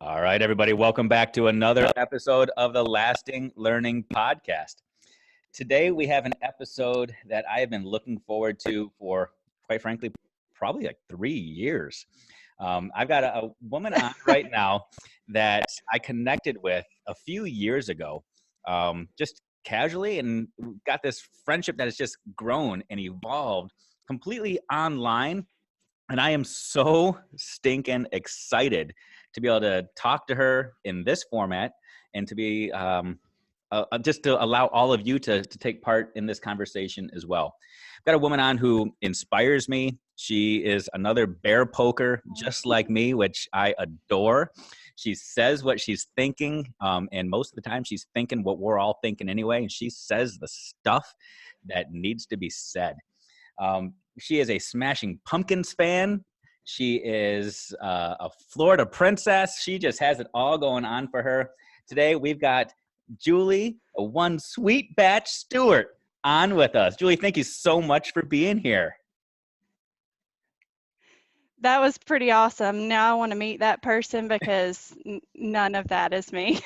All right, everybody, welcome back to another episode of the Lasting Learning Podcast. Today, we have an episode that I have been looking forward to for, quite frankly, probably like 3 years. I've got a woman on right now that I connected with a few years ago, just casually, and got this friendship that has just grown and evolved completely online. And I am so stinking excited to be able to talk to her in this format and to be just to allow all of you to take part in this conversation as well. I've got a woman on who inspires me. She is another bear poker just like me, which I adore. She says what she's thinking, and most of the time she's thinking what we're all thinking anyway, and she says the stuff that needs to be said. She is a Smashing Pumpkins fan. She is a Florida princess. She just has it all going on for her. Today, we've got Julie, a one sweet batch Stewart, on with us. Julie, thank you so much for being here. That was pretty awesome. Now I want to meet that person because none of that is me.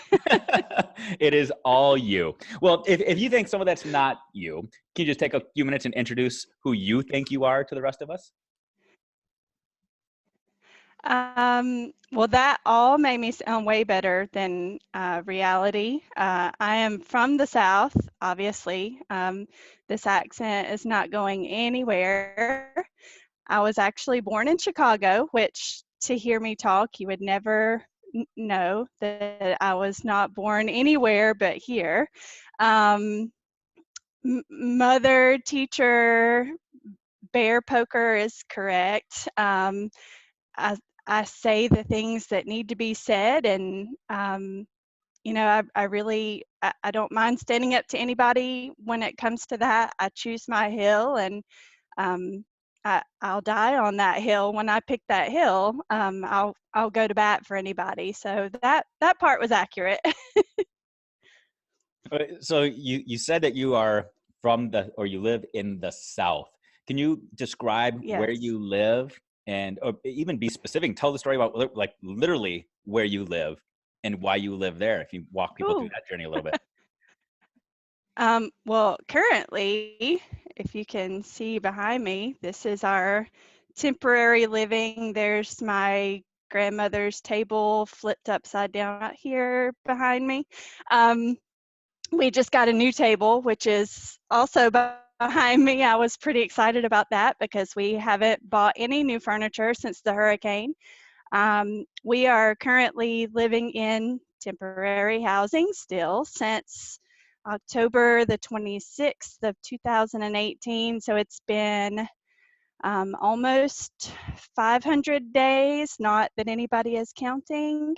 It is all you. Well, if you think some of that's not you, can you just take a few minutes and introduce who you think you are to the rest of us? Well, that all made me sound way better than reality. I am from the South, obviously. This accent is not going anywhere. I was actually born in Chicago, which to hear me talk, you would never know that I was not born anywhere but here. Mother, teacher, bear poker is correct. I, I say the things that need to be said, and I don't mind standing up to anybody when it comes to that. I choose my hill, and um, I'll die on that hill. When I pick that hill, I'll go to bat for anybody. So that part was accurate. So you said that you are or you live in the South. Can you describe where Yes. you live or even be specific? Tell the story about like literally where you live and why you live there. If you walk people through Ooh. that journey a little bit. Well, currently, if you can see behind me, this is our temporary living. There's my grandmother's table flipped upside down out here behind me. We just got a new table, which is also behind me. I was pretty excited about that because we haven't bought any new furniture since the hurricane. We are currently living in temporary housing still since October the 26th of 2018. So it's been almost 500 days, not that anybody is counting.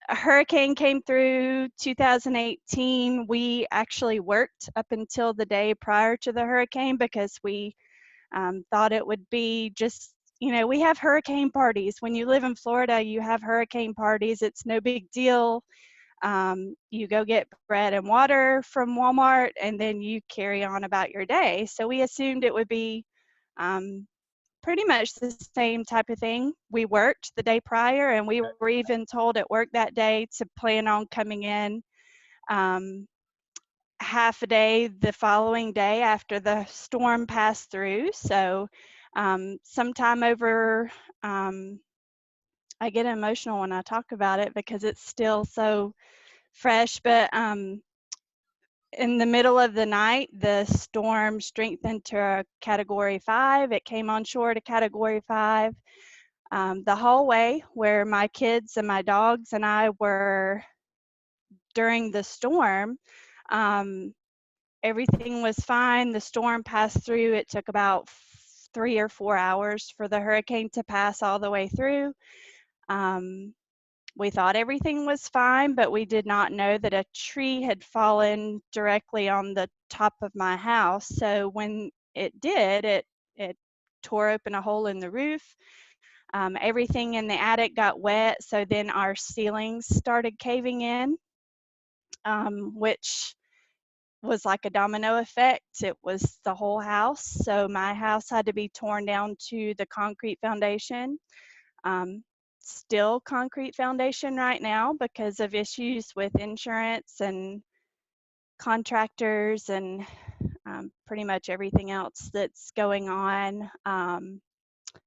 A hurricane came through 2018. We actually worked up until the day prior to the hurricane because we thought it would be just, we have hurricane parties. When you live in Florida, you have hurricane parties. It's no big deal. You go get bread and water from Walmart, and then you carry on about your day. So we assumed it would be pretty much the same type of thing. We worked the day prior, and we were even told at work that day to plan on coming in half a day the following day after the storm passed through. So sometime over, I get emotional when I talk about it because it's still so fresh, but in the middle of the night, the storm strengthened to a Category 5. It came on shore to Category 5. The hallway where my kids and my dogs and I were during the storm, everything was fine. The storm passed through. It took about 3 or 4 hours for the hurricane to pass all the way through. We thought everything was fine, but we did not know that a tree had fallen directly on the top of my house. So when it did, it tore open a hole in the roof. Everything in the attic got wet, so then our ceilings started caving in, which was like a domino effect. It was the whole house. So my house had to be torn down to the concrete foundation. still concrete foundation right now because of issues with insurance and contractors and pretty much everything else that's going on.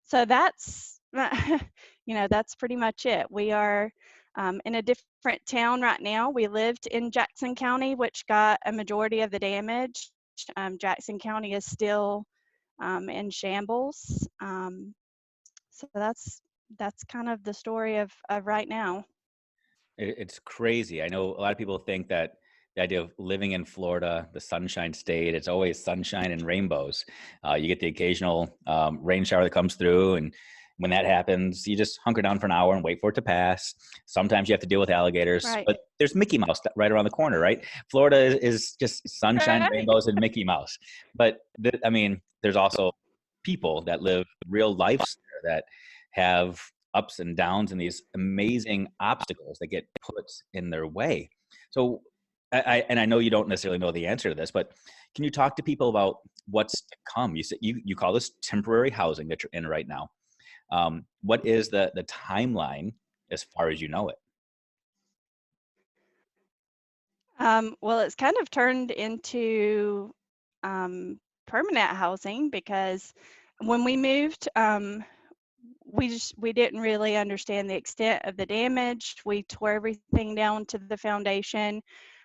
So that's, that's pretty much it. We are in a different town right now. We lived in Jackson County, which got a majority of the damage. Jackson County is still in shambles. So that's kind of the story of right now. It's crazy. I know a lot of people think that the idea of living in Florida, the Sunshine State, it's always sunshine and rainbows. You get the occasional rain shower that comes through, and when that happens, you just hunker down for an hour and wait for it to pass. Sometimes you have to deal with alligators, Right. but there's Mickey Mouse right around the corner, right? Florida is just sunshine, Right. rainbows, and Mickey Mouse. But I mean, there's also people that live real lives there that have ups and downs and these amazing obstacles that get put in their way. So and I know you don't necessarily know the answer to this, but can you talk to people about what's to come? You said you call this temporary housing that you're in right now. What is the timeline as far as you know it? Well, it's kind of turned into permanent housing because when we moved, we didn't really understand the extent of the damage. We tore everything down to the foundation,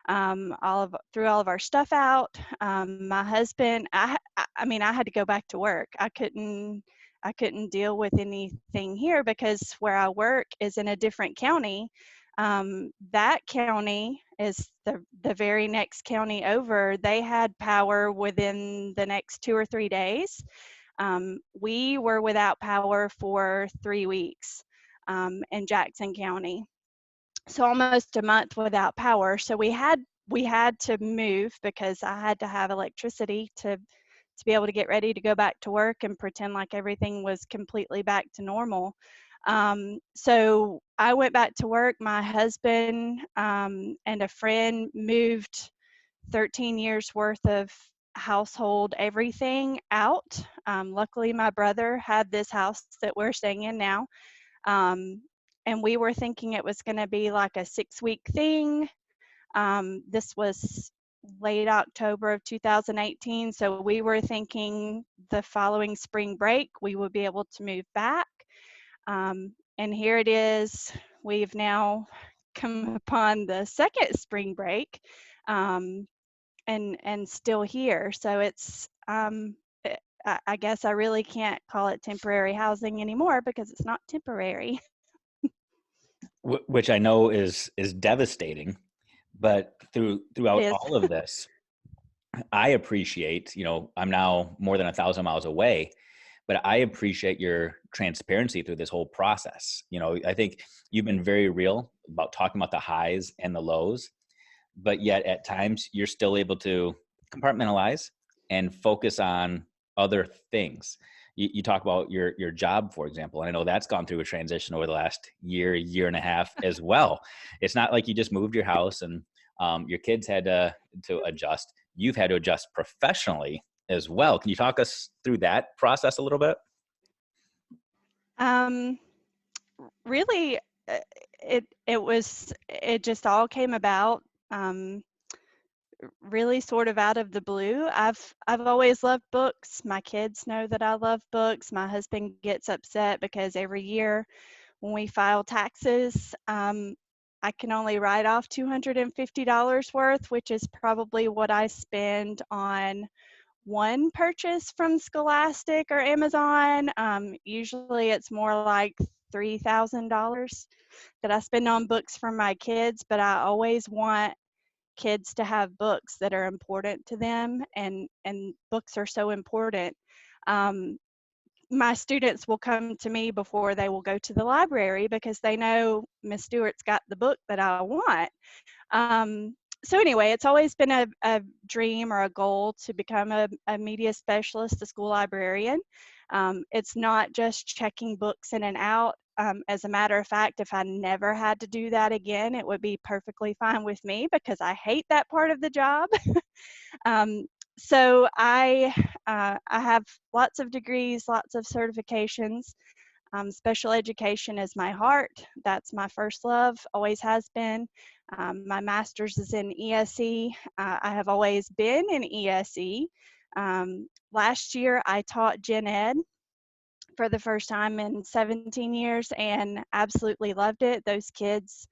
threw all of our stuff out. My husband, I mean, I had to go back to work. I couldn't deal with anything here because where I work is in a different county. That county is the very next county over. They had power within the next 2 or 3 days. We were without power for 3 weeks in Jackson County, so almost a month without power. So we had to move because I had to have electricity to be able to get ready to go back to work and pretend like everything was completely back to normal. So I went back to work. My husband and a friend moved 13 years worth of household everything out. Luckily, my brother had this house that we're staying in now. Um, and we were thinking it was going to be like a 6-week thing. This was late October of 2018. So we were thinking the following spring break, we would be able to move back. And here it is. We've now come upon the second spring break. And still here. So it's I guess I really can't call it temporary housing anymore because it's not temporary. Which I know is devastating, but It throughout is. all of this, I appreciate, I'm now more than 1,000 miles away, but I appreciate your transparency through this whole process. I think you've been very real about talking about the highs and the lows, but yet at times you're still able to compartmentalize and focus on other things. You talk about your job, for example, and I know that's gone through a transition over the last year and a half as well. It's not like you just moved your house and your kids had to adjust. You've had to adjust professionally as well. Can you talk us through that process a little bit? Um, Really, it just all came about. Really sort of out of the blue. I've always loved books. My kids know that I love books. My husband gets upset because every year when we file taxes, I can only write off $250 worth, which is probably what I spend on one purchase from Scholastic or Amazon. Usually it's more like $3,000 that I spend on books for my kids, but I always want kids to have books that are important to them, and books are so important. Um, my students will come to me before they will go to the library because they know Miss Stewart's got the book that I want. So anyway, it's always been a dream or a goal to become a media specialist, a school librarian. It's not just checking books in and out. As a matter of fact, if I never had to do that again, it would be perfectly fine with me because I hate that part of the job. um, so I have lots of degrees, lots of certifications. Special education is my heart. That's my first love, always has been. My master's is in ESE. I have always been in ESE. Last year, I taught gen ed for the first time in 17 years and absolutely loved it. Those kids,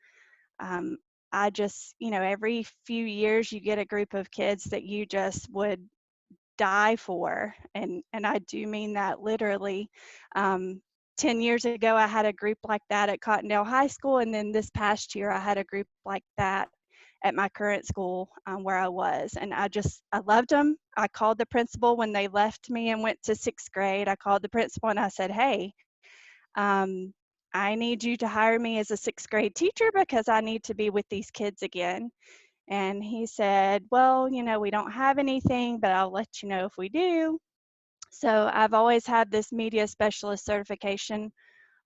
um, I just, every few years you get a group of kids that you just would die for, and I do mean that literally. um, 10 years ago I had a group like that at Cottondale High School, and then this past year I had a group like that at my current school, where I was, and I loved them. I called the principal when they left me and went to 6th grade. I called the principal and I said, hey, um, I need you to hire me as a 6th grade teacher because I need to be with these kids again. And he said, well, we don't have anything, but I'll let you know if we do. So I've always had this media specialist certification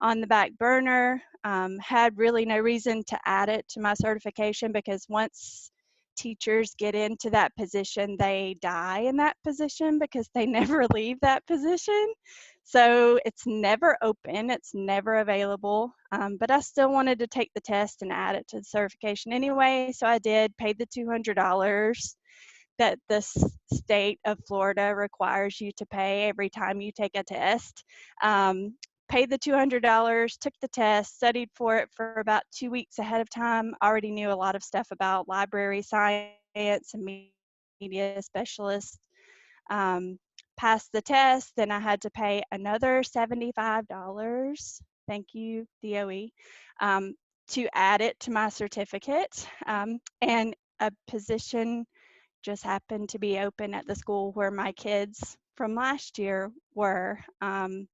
on the back burner. Had really no reason to add it to my certification because once teachers get into that position, they die in that position because they never leave that position. So it's never open, it's never available. But I still wanted to take the test and add it to the certification anyway. So I did, paid the $200 that the state of Florida requires you to pay every time you take a test. Paid the $200, took the test, studied for it for about 2 weeks ahead of time. Already knew a lot of stuff about library science and media specialist. Um, Passed the test, then I had to pay another $75. Thank you, DOE, to add it to my certificate. And a position just happened to be open at the school where my kids from last year were. And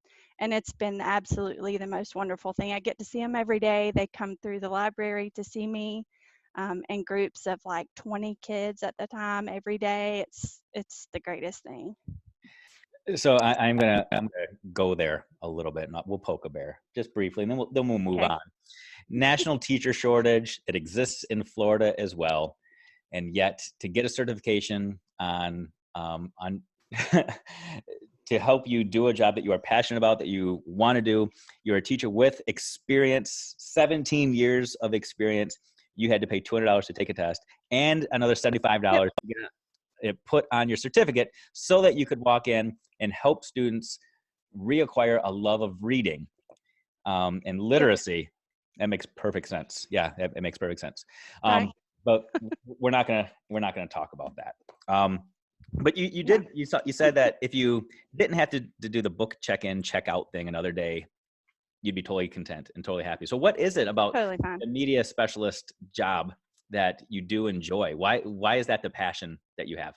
it's been absolutely the most wonderful thing. I get to see them every day. They come through the library to see me, in groups of like 20 kids at the time every day. It's the greatest thing. So I'm gonna go there a little bit, and we'll poke a bear just briefly, and then we'll move Okay. on. National teacher shortage. It exists in Florida as well, and yet to get a certification on to help you do a job that you are passionate about, that you want to do, you're a teacher with experience, 17 years of experience. You had to pay $200 to take a test, and another $75 Yep. to get it put on your certificate so that you could walk in and help students reacquire a love of reading and Yep. literacy. That makes perfect sense. Yeah, it makes perfect sense. Right. But we're not gonna talk about that. But you No. did you said that if you didn't have to do the book check-in check-out thing another day, you'd be totally content and totally happy. So what is it about Totally fine. the media specialist job that you do enjoy? Why is that the passion that you have?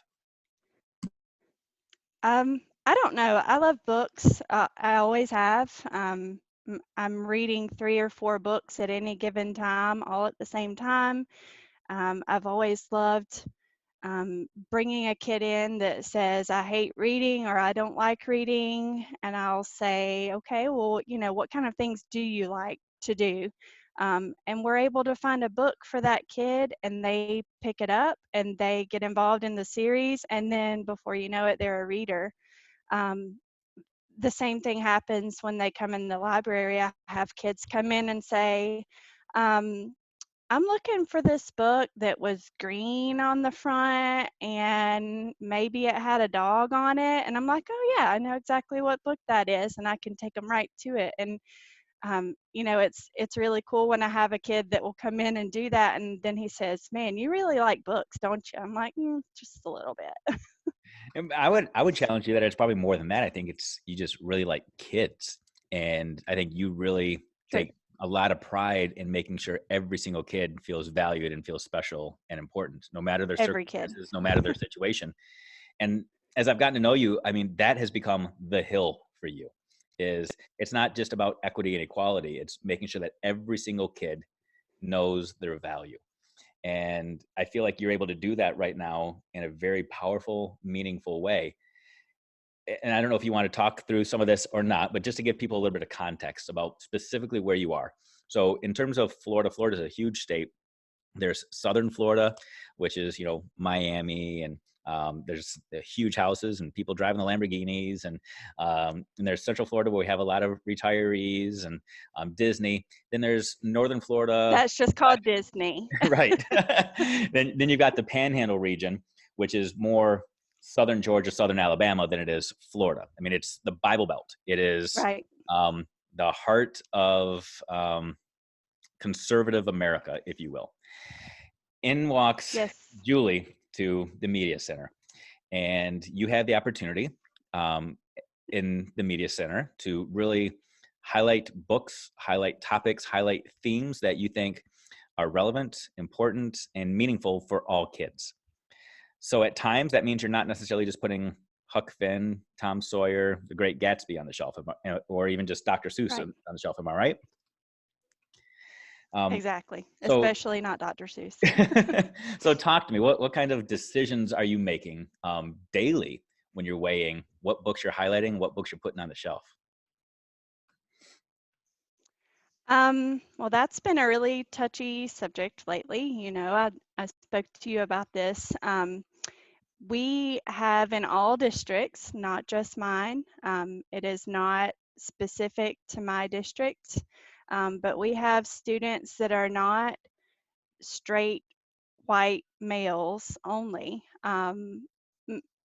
I don't know. I love books. I always have. I'm reading 3 or 4 books at any given time, all at the same time. I've always loved bringing a kid in that says, I hate reading or I don't like reading. And I'll say, okay, well, what kind of things do you like to do? And we're able to find a book for that kid, and they pick it up and they get involved in the series. And then before you know it, they're a reader. Um, the same thing happens when they come in the library. I have kids come in and say, um, I'm looking for this book that was green on the front and maybe it had a dog on it. And I'm like, oh, yeah, I know exactly what book that is. And I can take them right to it. And, it's really cool when I have a kid that will come in and do that. And then he says, man, you really like books, don't you? I'm like, just a little bit. And I would challenge you that it's probably more than that. I think it's you just really like kids, and I think you really True. take a lot of pride in making sure every single kid feels valued and feels special and important, no matter their Every kid. circumstances, no matter their situation. And as I've gotten to know you, I mean, that has become the hill for you. Is it's not just about equity and equality; it's making sure that every single kid knows their value. And I feel like you're able to do that right now in a very powerful, meaningful way. And I don't know if you want to talk through some of this or not, but just to give people a little bit of context about specifically where you are. So in terms of Florida, Florida is a huge state. There's Southern Florida, which is, Miami and There's the huge houses and people driving the Lamborghinis, and there's Central Florida where we have a lot of retirees, and Disney. Then there's Northern Florida. That's just called Disney. Right. Then you've got the Panhandle region, which is more southern Georgia, southern Alabama than it is Florida. I mean, it's the Bible Belt. It is Right. the heart of conservative America, if you will. In walks Yes. Julie to the media center, and you have the opportunity in the media center to really highlight books, highlight topics, highlight themes that you think are relevant, important, and meaningful for all kids. So at times that means you're not necessarily just putting Huck Finn, Tom Sawyer, The Great Gatsby on the shelf, or even just Dr. Seuss Right. on the shelf. Am I right? Exactly. So, Especially not Dr. Seuss. so talk to me. What kind of decisions are you making daily when you're weighing what books you're highlighting, what books you're putting on the shelf? Well, that's been a really touchy subject lately. I spoke to you about this. We have in all districts, not just mine, it is not specific to my district, but we have students that are not straight white males only. M-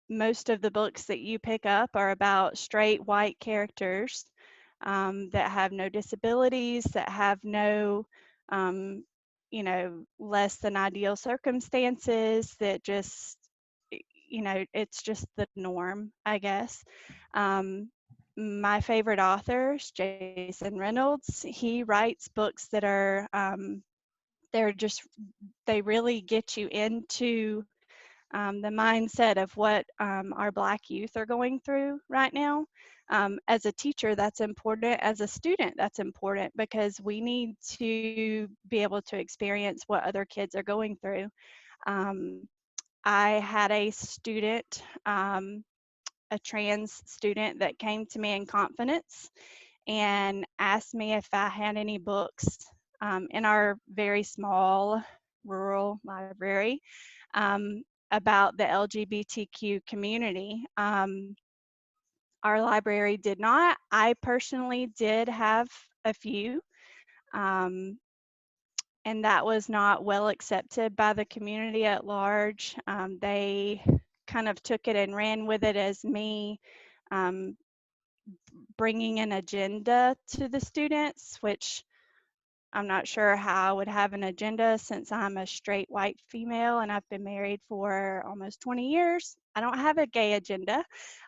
Most of the books that you pick up are about straight white characters that have no disabilities, that have no, um, less than ideal circumstances, that just, it's just the norm, I guess. Um, my favorite author is Jason Reynolds. He writes books that are, they're just they really get you into the mindset of what our Black youth are going through right now. As a teacher, that's important. As a student, that's important because we need to be able to experience what other kids are going through. Um, I had a student, a trans student, that came to me in confidence and asked me if I had any books in our very small rural library um, about the LGBTQ community. Our library did not. I personally did have a few, um, and that was not well accepted by the community at large. They kind of took it and ran with it as me um, bringing an agenda to the students, which I'm not sure how I would have an agenda since I'm a straight white female and I've been married for almost 20 years. I don't have a gay agenda.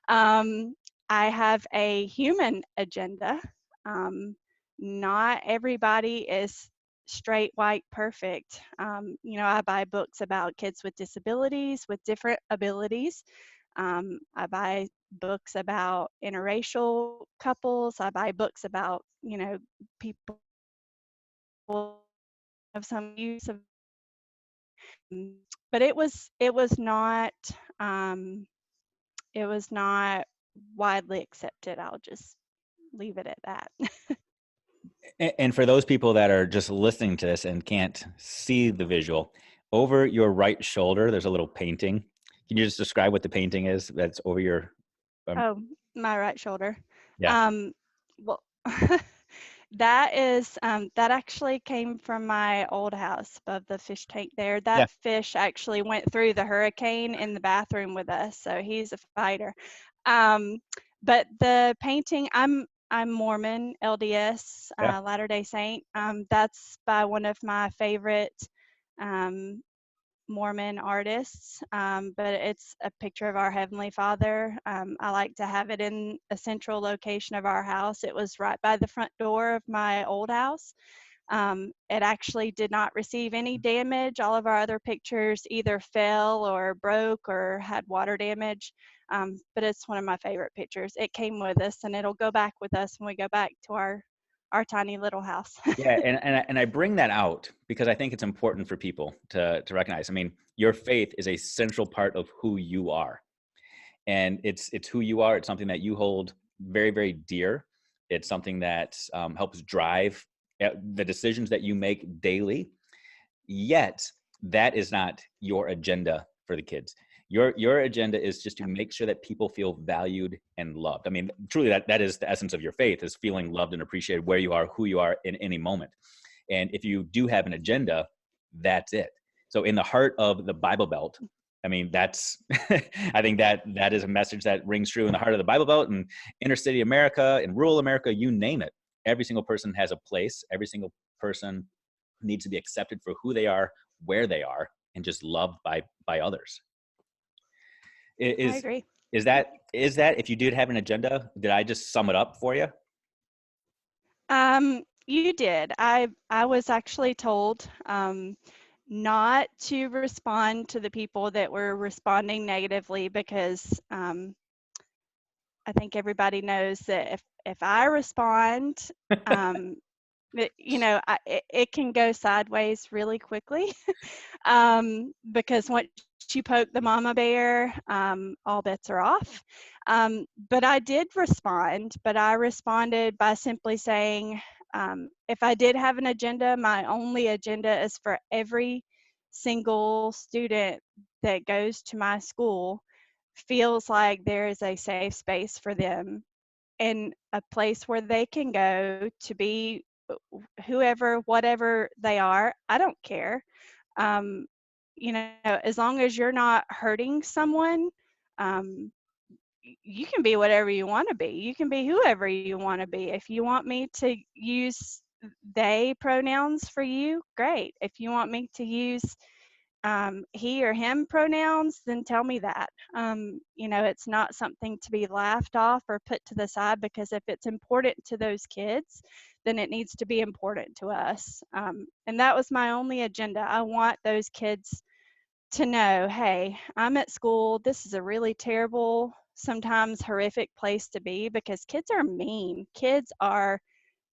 Um, I have a human agenda. Um, Not everybody is straight white perfect. I buy books about kids with disabilities, with different abilities. I buy books about interracial couples. I buy books about, people of some use of, but um, it was not widely accepted. I'll just leave it at that. And for those people that are just listening to this and can't see the visual, over your right shoulder, there's a little painting. Can you just describe what the painting is that's over your, Oh, my right shoulder. yeah, Um, well, that actually came from my old house above the fish tank there. yeah, That fish actually went through the hurricane in the bathroom with us, so he's a fighter. Um, but the painting, I'm Mormon, LDS, yeah. Latter-day Saint. That's by one of my favorite um, Mormon artists, but it's a picture of our Heavenly Father. I like to have it in a central location of our house. It was right by the front door of my old house. It actually did not receive any damage. All of our other pictures either fell or broke or had water damage, but it's one of my favorite pictures. It came with us and it'll go back with us when we go back to our tiny little house. Yeah, and I bring that out because I think it's important for people to recognize. I mean, your faith is a central part of who you are, and it's who you are. It's something that you hold very, very dear. It's something that helps drive the decisions that you make daily. Yet that is not your agenda for the kids. Your agenda is just to make sure that people feel valued and loved. I mean, truly, that is the essence of your faith, is feeling loved and appreciated where you are, who you are in any moment. And if you do have an agenda, that's it. So in the heart of the Bible Belt, I mean, that's I think that is a message that rings true in the heart of the Bible Belt and inner city America and rural America, you name it. Every single person has a place. Every single person needs to be accepted for who they are, where they are, and just loved by others. I Is agree. is that if you did have an agenda, did I just sum it up for you? You did. I was actually told not to respond to the people that were responding negatively because I think everybody knows that if I respond, um, it can go sideways really quickly. Because once you poke the mama bear, all bets are off. But I did respond, but I responded by simply saying, if I did have an agenda, my only agenda is for every single student that goes to my school feels like there is a safe space for them and a place where they can go to be whoever, whatever they are. I don't care. Um, as long as you're not hurting someone, um, you can be whatever you want to be. You can be whoever you want to be. If you want me to use they pronouns for you, great. If you want me to use he or him pronouns, then tell me that. It's not something to be laughed off or put to the side, because if it's important to those kids, then it needs to be important to us. And that was my only agenda. I want those kids to know, hey, I'm at school. This is a really terrible, sometimes horrific place to be, because kids are mean. Kids are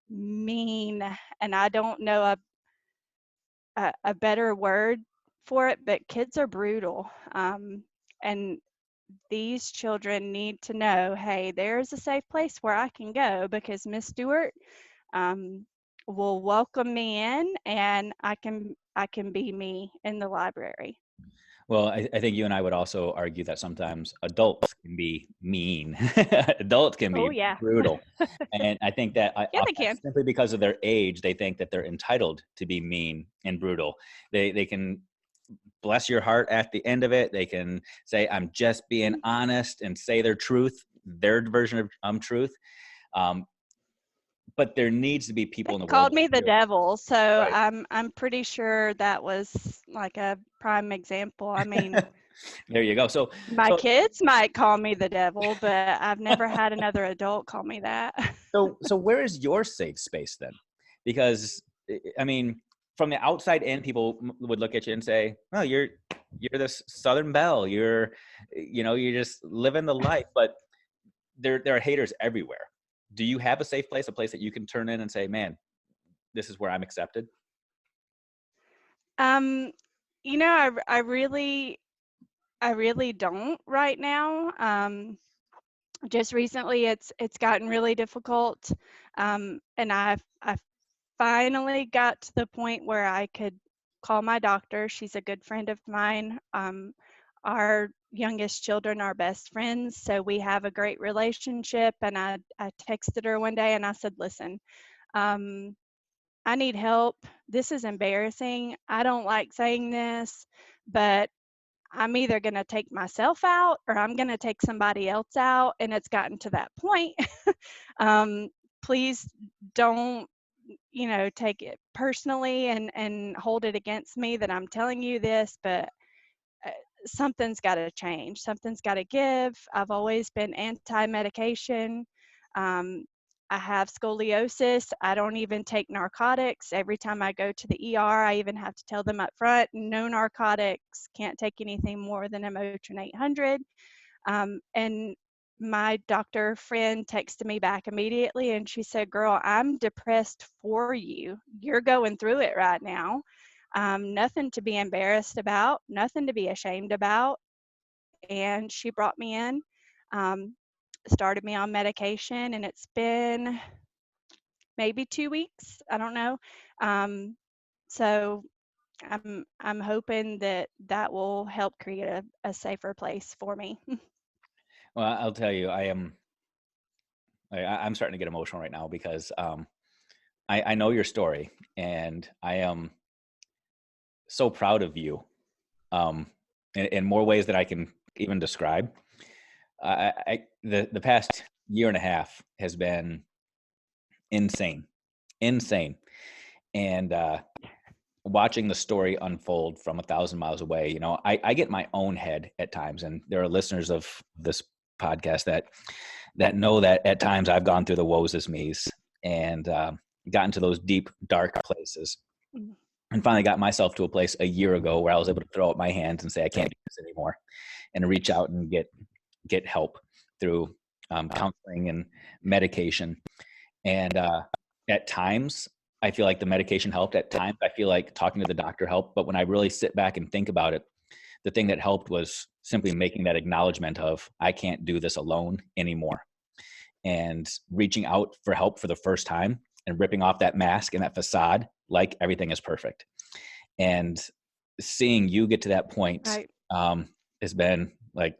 mean. And I don't know a better word for it, but kids are brutal. And these children need to know, hey, there's a safe place where I can go, because Miss Stewart um, will welcome me in, and I can be me in the library. Well, I think you and I would also argue that sometimes adults can be mean. Adults can Oh be yeah, brutal. And I think that yeah, they can. simply because of their age, they think that they're entitled to be mean and brutal. They can bless your heart at the end of it. They can say, I'm just being honest, and say their truth, their version of truth. Um, but there needs to be They people in the world called that me the feel devil, so right. I'm pretty sure that was like a prime example. I mean, There you go. So, my so kids might call me the devil, but I've never had another adult call me that. So where is your safe space then? Because I mean, from the outside in, people would look at you and say, "Oh, you're this Southern belle. You're just living the life." But there are haters everywhere. Do you have a safe place, a place that you can turn in and say, "Man, this is where I'm accepted"? Um, I really don't right now. Just recently, it's gotten really difficult, and I finally got to the point where I could call my doctor. She's a good friend of mine. Our youngest children are best friends, so we have a great relationship. And I texted her one day and I said, listen, um, I need help. This is embarrassing. I don't like saying this, but I'm either going to take myself out or I'm going to take somebody else out. And it's gotten to that point. um, Please don't, take it personally and hold it against me that I'm telling you this, but uh, something's got to change. Something's got to give. I've always been anti-medication. Um, I have scoliosis. I don't even take narcotics. Every time I go to the ER, I even have to tell them up front, no narcotics, can't take anything more than a Motrin 800. And my doctor friend texted me back immediately and she said, girl, I'm depressed for you. You're going through it right now. Nothing to be embarrassed about, nothing to be ashamed about. And she brought me in, um, started me on medication, and it's been maybe 2 weeks. I don't know. Um, so I'm hoping that that will help create a safer place for me. Well, I'll tell you, I'm starting to get emotional right now because I know your story, and I am so proud of you, um, in more ways than I can even describe. The past year and a half has been insane, insane, and watching the story unfold from 1,000 miles away. I get my own head at times, and there are listeners of this podcast that know that at times I've gone through the woes is me's and gotten to those deep, dark places, Mm. and finally got myself to a place a year ago where I was able to throw up my hands and say I can't do this anymore, and reach out and get help through counseling and medication. And at times, I feel like the medication helped. At times, I feel like talking to the doctor helped. But when I really sit back and think about it, the thing that helped was simply making that acknowledgement of I can't do this alone anymore, and reaching out for help for the first time and ripping off that mask and that facade like everything is perfect. And seeing you get to that point Right. has been like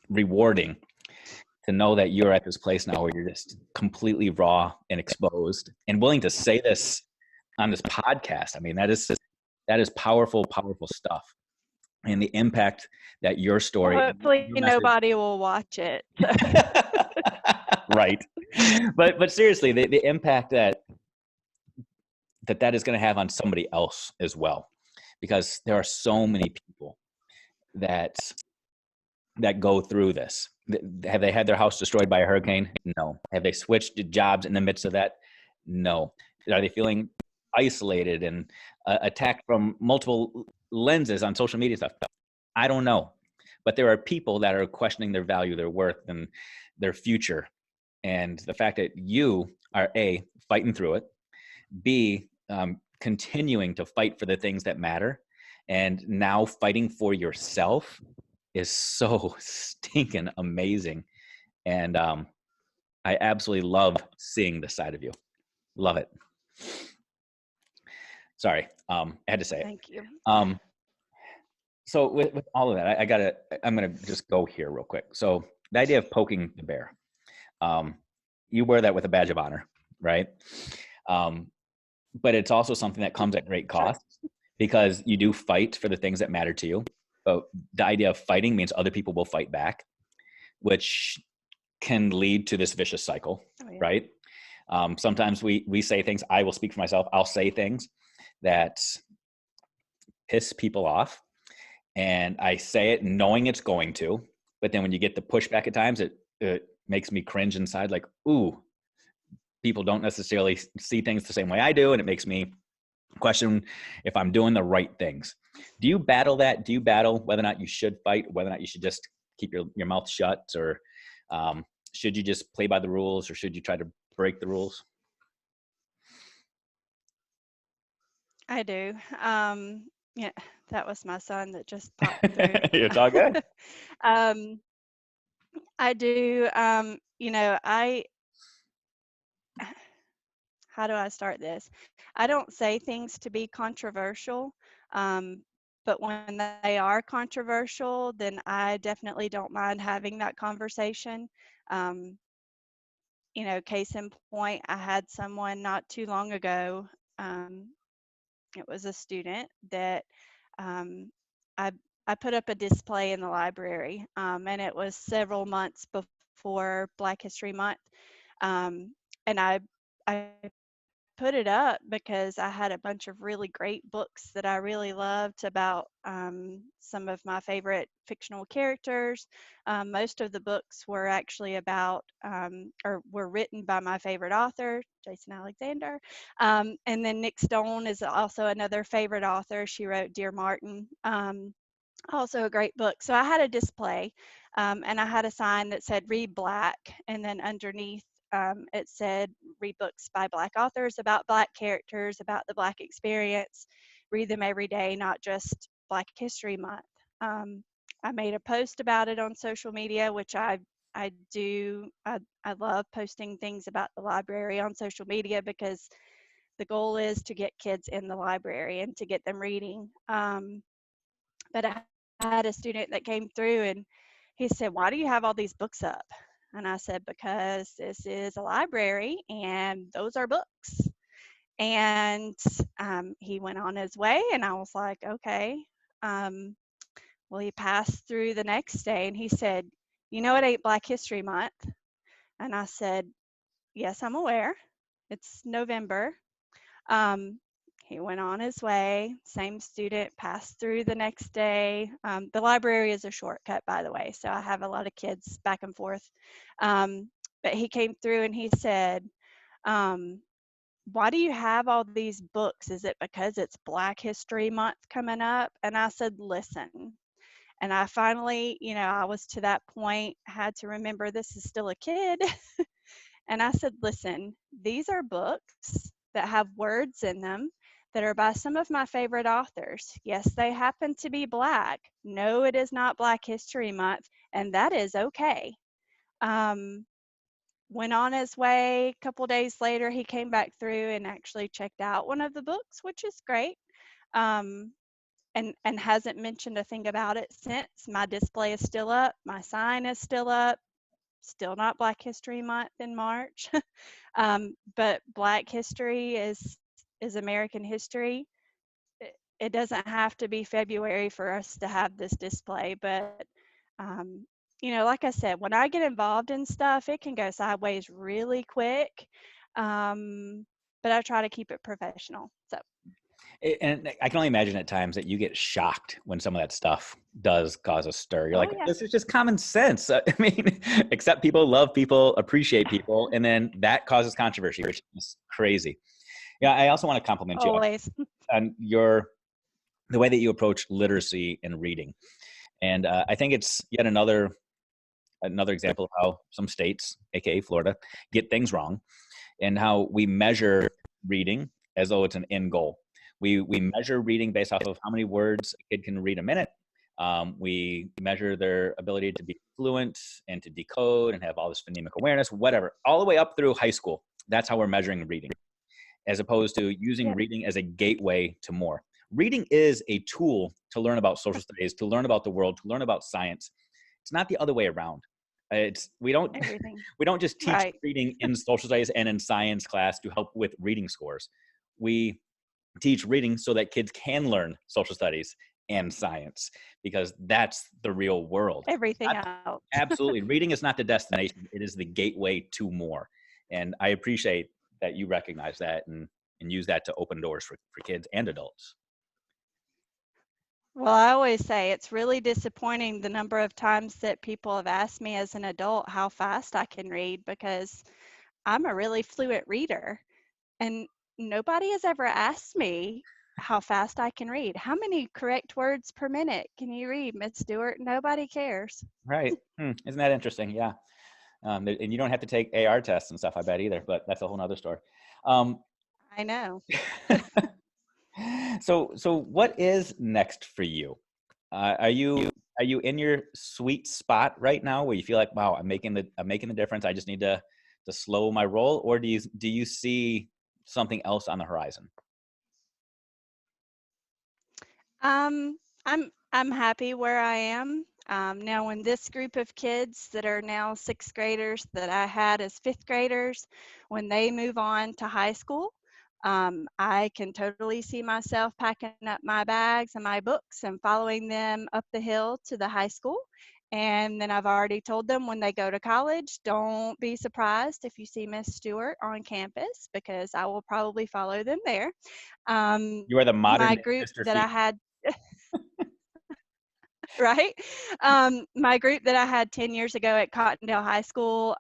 rewarding, to know that you're at this place now where you're just completely raw and exposed and willing to say this on this podcast. I mean, that is powerful, powerful stuff. And the impact that your Well, story and hopefully your message. nobody will watch it. Right. But seriously, the impact that is going to have on somebody else as well, because there are so many people that go through this. Have they had their house destroyed by a hurricane? No. Have they switched jobs in the midst of that? No. Are they feeling isolated and attacked from multiple lenses on social media stuff? I don't know. But there are people that are questioning their value, their worth, and their future. And the fact that you are A, fighting through it, B, continuing to fight for the things that matter, and now fighting for yourself is so stinking amazing. And I absolutely love seeing this side of you. Love it. Sorry, I had to say it. Thank you. So with all of that, I'm gonna just go here real quick. So the idea of poking the bear, um, you wear that with a badge of honor, right? Um, but it's also something that comes at great Sure. cost, because you do fight for the things that matter to you. But the idea of fighting means other people will fight back, which can lead to this vicious cycle, Oh, yeah. right? Sometimes we say things. I will speak for myself. I'll say things that piss people off, and I say it knowing it's going to. But then when you get the pushback at times, it makes me cringe inside. Like, ooh, people don't necessarily see things the same way I do, and it makes me question if I'm doing the right things. Do you battle that? Do you battle whether or not you should fight, whether or not you should just keep your mouth shut, or should you just play by the rules, or should you try to break the rules? I do. Yeah, that was my son that just popped through. It's all good. um, I do. How do I start this? I don't say things to be controversial, um, but when they are controversial, then I definitely don't mind having that conversation. Um, case in point, I had someone not too long ago. It was a student that um, I I put up a display in the library, and it was several months before Black History Month, and I put it up because I had a bunch of really great books that I really loved about some of my favorite fictional characters. Most of the books were actually about or were written by my favorite author, Jason Alexander. And then Nick Stone is also another favorite author. She wrote Dear Martin. Also a great book. So I had a display, and I had a sign that said read Black, and then underneath it said read books by Black authors about Black characters, about the Black experience, read them every day, not just Black History Month. Um, I made a post about it on social media, which I do. I love posting things about the library on social media because the goal is to get kids in the library and to get them reading. But I had a student that came through and he said, "Why do you have all these books up?" And I said, "Because this is a library and those are books." And he went on his way, and I was like, "Okay." Um, well, he passed through the next day and he said, "You know, it ain't Black History Month." And I said, "Yes, I'm aware. It's November." Um, he went on his way. Same student passed through the next day. The library is a shortcut, by the way, so I have a lot of kids back and forth. But he came through and he said, um, "Why do you have all these books? Is it because it's Black History Month coming up?" And I said, "Listen." And I finally, I was to that point, had to remember this is still a kid. And I said, "Listen, these are books that have words in them that are by some of my favorite authors. Yes, they happen to be Black. No, it is not Black History Month, and that is okay." Um, Went on his way. A couple days later, he came back through and actually checked out one of the books, which is great. Um, and hasn't mentioned a thing about it since. My display is still up. My sign is still up. Still not Black History Month in March. But Black history is American history. It doesn't have to be February for us to have this display, but um, like I said, when I get involved in stuff, it can go sideways really quick. But I try to keep it professional. So. And I can only imagine at times that you get shocked when some of that stuff does cause a stir. You're Oh like, yeah. this is just common sense. I mean, accept people, love people, appreciate people, and then that causes controversy, which is crazy. Yeah, I also want to compliment you Always. on the way that you approach literacy and reading. And I think it's yet another example of how some states, aka Florida, get things wrong, and how we measure reading as though it's an end goal. We measure reading based off of how many words a kid can read a minute. We measure their ability to be fluent and to decode and have all this phonemic awareness, whatever, all the way up through high school. That's how we're measuring reading, as opposed to using Yep. reading as a gateway to more. Reading is a tool to learn about social studies, to learn about the world, to learn about science. It's not the other way around. It's we don't Everything. we don't just teach Right. reading in social studies and in science class to help with reading scores. We teach reading so that kids can learn social studies and science, because that's the real world. Everything Not, else. absolutely. Reading is not the destination. It is the gateway to more. And I appreciate that you recognize that and use that to open doors for kids and adults. Well, I always say it's really disappointing the number of times that people have asked me as an adult how fast I can read, because I'm a really fluent reader. And nobody has ever asked me how fast I can read. How many correct words per minute can you read, Miss Stewart? Nobody cares. Right. Isn't that interesting? Yeah. And you don't have to take AR tests and stuff, I bet, either, but that's a whole nother story. Um, I know. so what is next for you? Are you in your sweet spot right now where you feel like, wow, I'm making the difference. I just need to slow my roll, or do you see something else on the horizon? Um, I'm happy where I am. Now, when this group of kids that are now sixth graders that I had as fifth graders, when they move on to high school, I can totally see myself packing up my bags and my books and following them up the hill to the high school. And then I've already told them when they go to college, don't be surprised if you see Miss Stewart on campus, because I will probably follow them there. You are the modern My day group Mr. that I Feet. had right? My group that I had 10 years ago at Cottondale High School,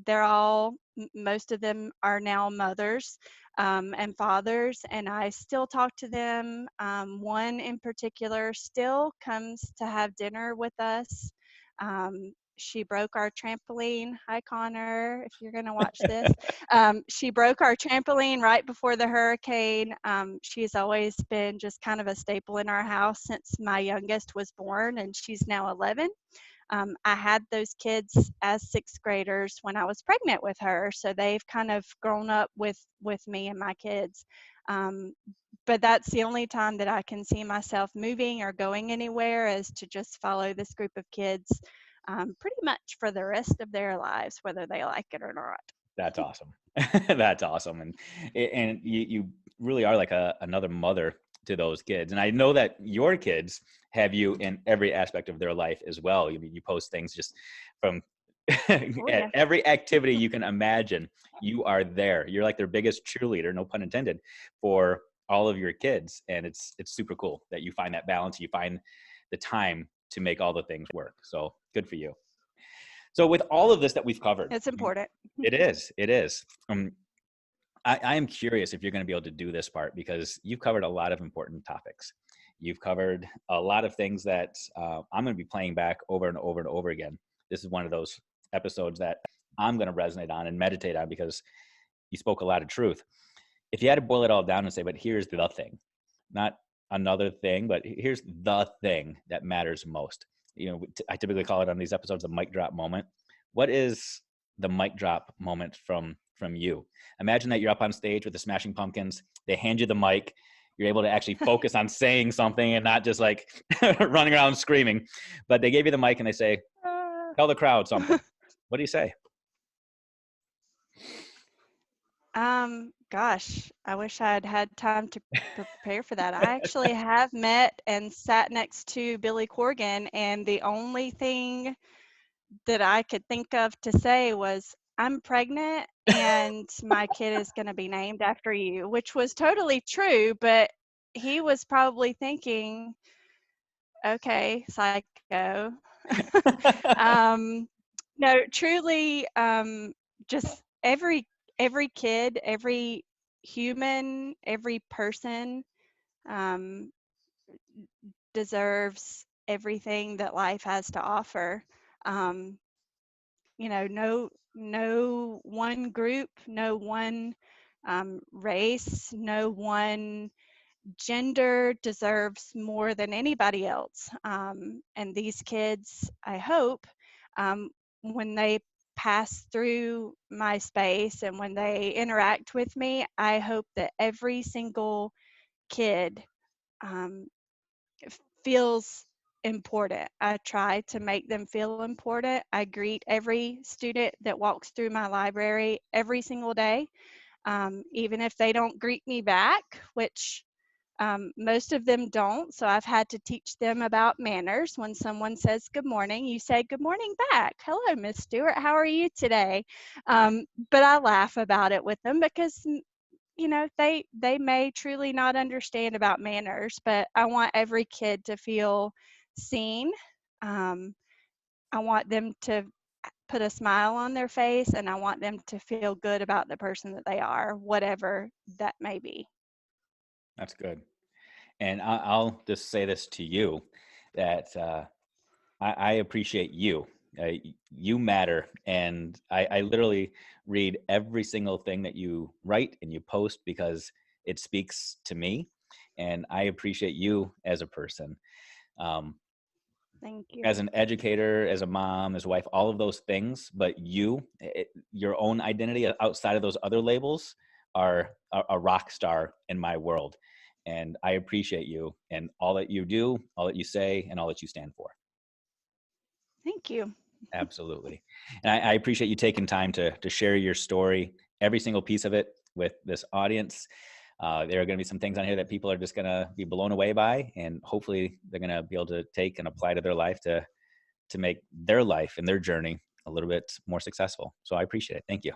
they're all, most of them are now mothers and fathers, and I still talk to them. One in particular still comes to have dinner with us. She broke our trampoline. Hi, Connor, if you're going to watch this. She broke our trampoline right before the hurricane. She's always been just kind of a staple in our house since my youngest was born, and she's now 11. I had those kids as sixth graders when I was pregnant with her, so they've kind of grown up with me and my kids. Um, but that's the only time that I can see myself moving or going anywhere, is to just follow this group of kids pretty much for the rest of their lives, whether they like it or not. That's awesome. That's awesome. And you really are like another mother to those kids. And I know that your kids have you in every aspect of their life as well. You post things just from Oh at yeah. every activity you can imagine. You are there. You're like their biggest cheerleader, no pun intended, for all of your kids. And it's super cool that you find that balance. You find the time to make all the things work. So good for you. So with all of this that we've covered, It's important. it is. It is. I am curious if you're going to be able to do this part, because you've covered a lot of important topics. You've covered a lot of things that I'm going to be playing back over and over and over again. This is one of those episodes that I'm going to resonate on and meditate on, because you spoke a lot of truth. If you had to boil it all down and say, but here's the thing, not another thing, but here's the thing that matters most. I typically call it on these episodes the mic drop moment. What is the mic drop moment from you? Imagine that you're up on stage with the Smashing Pumpkins. They hand you the mic. You're able to actually focus on saying something and not just like running around screaming. But they gave you the mic and they say, tell the crowd something. What do you say? Gosh, I wish I'd had time to prepare for that. I actually have met and sat next to Billy Corgan, and the only thing that I could think of to say was, "I'm pregnant and my kid is going to be named after you," which was totally true, but he was probably thinking, "Okay, psycho." um, no, truly, just every kid, every human, every person um, deserves everything that life has to offer. Um, no one group, no one race, no one gender deserves more than anybody else. And these kids, I hope, when they pass through my space and when they interact with me, I hope that every single kid um, feels important. I try to make them feel important. I greet every student that walks through my library every single day, even if they don't greet me back, which most of them don't. So I've had to teach them about manners. When someone says good morning, you say good morning back. Hello, Miss Stewart. How are you today? But I laugh about it with them because they may truly not understand about manners, but I want every kid to feel seen. Um, I want them to put a smile on their face, and I want them to feel good about the person that they are, whatever that may be. That's good. And I'll just say this to you, that I appreciate you. You matter. And I literally read every single thing that you write and you post, because it speaks to me. And I appreciate you as a person. Um, Thank as you. an educator, as a mom, as a wife, all of those things, but your own identity outside of those other labels are a rock star in my world. And I appreciate you and all that you do, all that you say, and all that you stand for. Thank you. Absolutely. And I appreciate you taking time to share your story, every single piece of it, with this audience. There are going to be some things on here that people are just going to be blown away by, and hopefully they're going to be able to take and apply to their life to make their life and their journey a little bit more successful. So I appreciate it. Thank you.